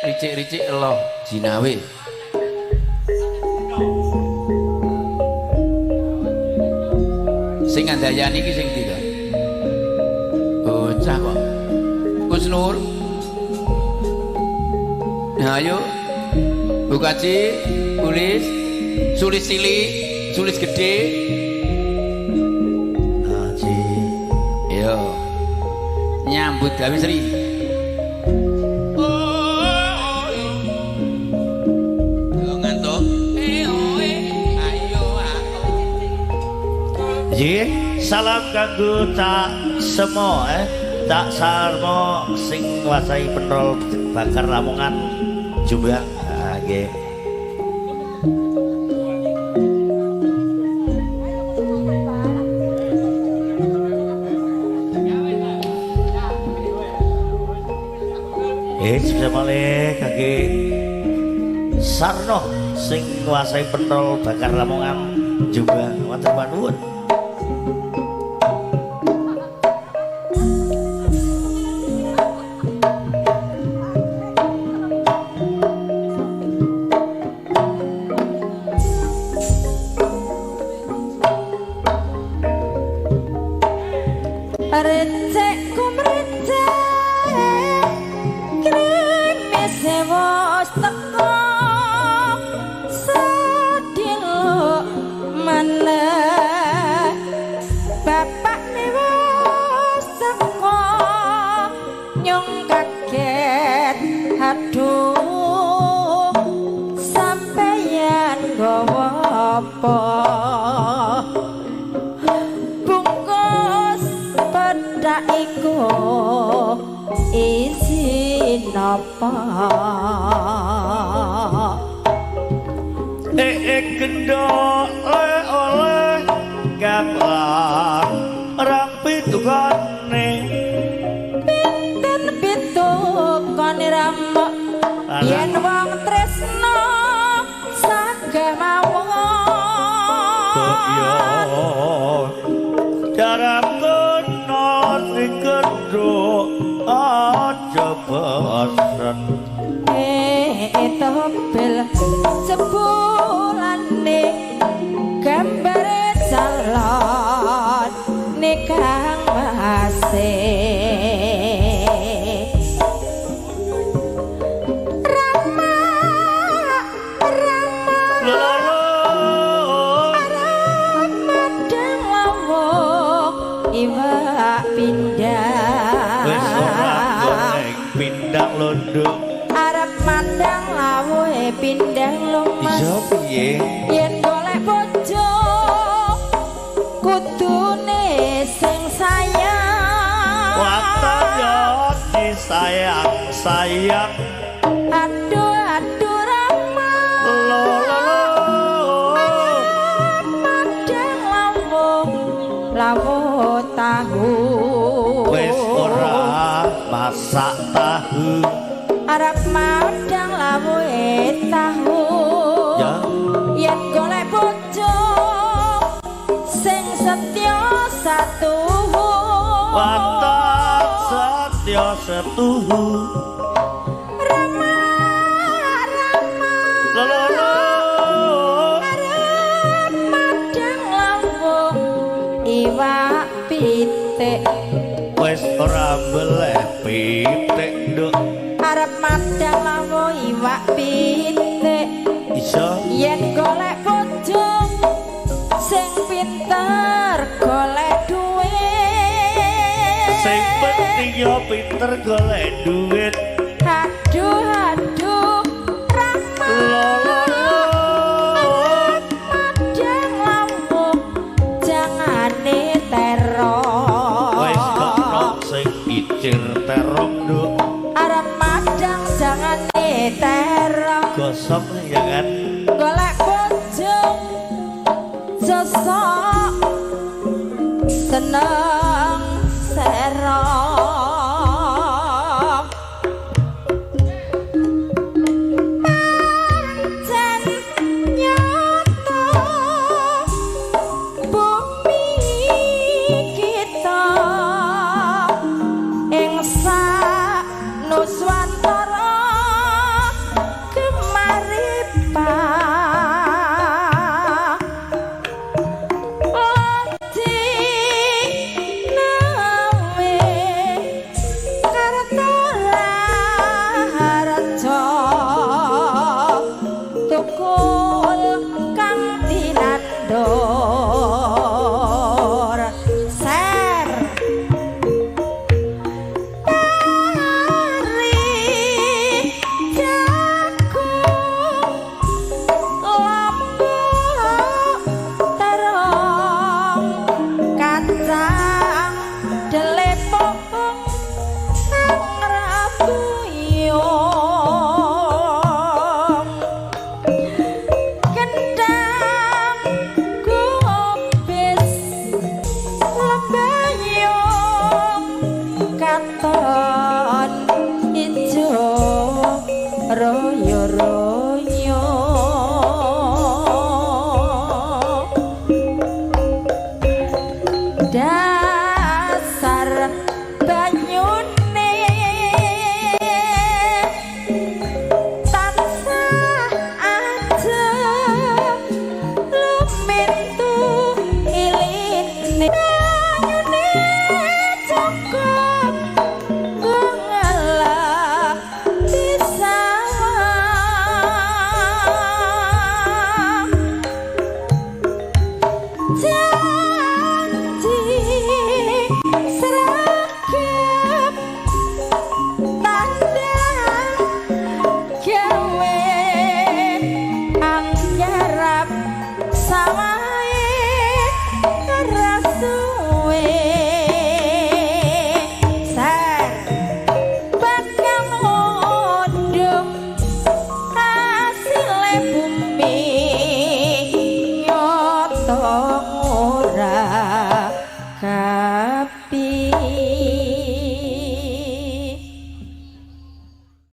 ricik-ricik lo jinawe. Sing ngandayani iki sing ndi to? Bocah kok. Gus Nur. Nah, ayo. Bukaci, tulis, sulis cilik, sulis gede. Haji. Yo. Nyambut gawe Sri. Salam kanggo tak semo tak sarmo sing nguasai penol bakar Lamongan Jombang nggih. Sepale kangge sarno sing nguasai penol bakar Lamongan Jombang wonten panuwun. Gendok oleh gambar orang pitukane pinten pitukane rambok yen wong tresno saged mawon yo jarakno sing gendok aja bosen topel sebulane gambare calon nikang masih Rama Delawo iwak pindah wis ora golek pindah londo mandang lawuhe pindah lumas iso piye yen golek bojo kudune sing sayang waton yo disayang aduh Rama mandang lawuh tahu wis ora masak tahu arep madang lawuhe tahu ya yen golek bojo sing setya satuhu watak setya setuhu Rama lolo arep madang lawuh iwak pitik wis ora boleh pitik nduk arep madang lawuh iwak pitik iso yen golek bojo sing pinter golek duit sing penting yo pinter golek duit aduh Rama madang lawuh jangane terong wis kok sing icir terong nduk jangane terong gosok jangan golek bojo sosok seneng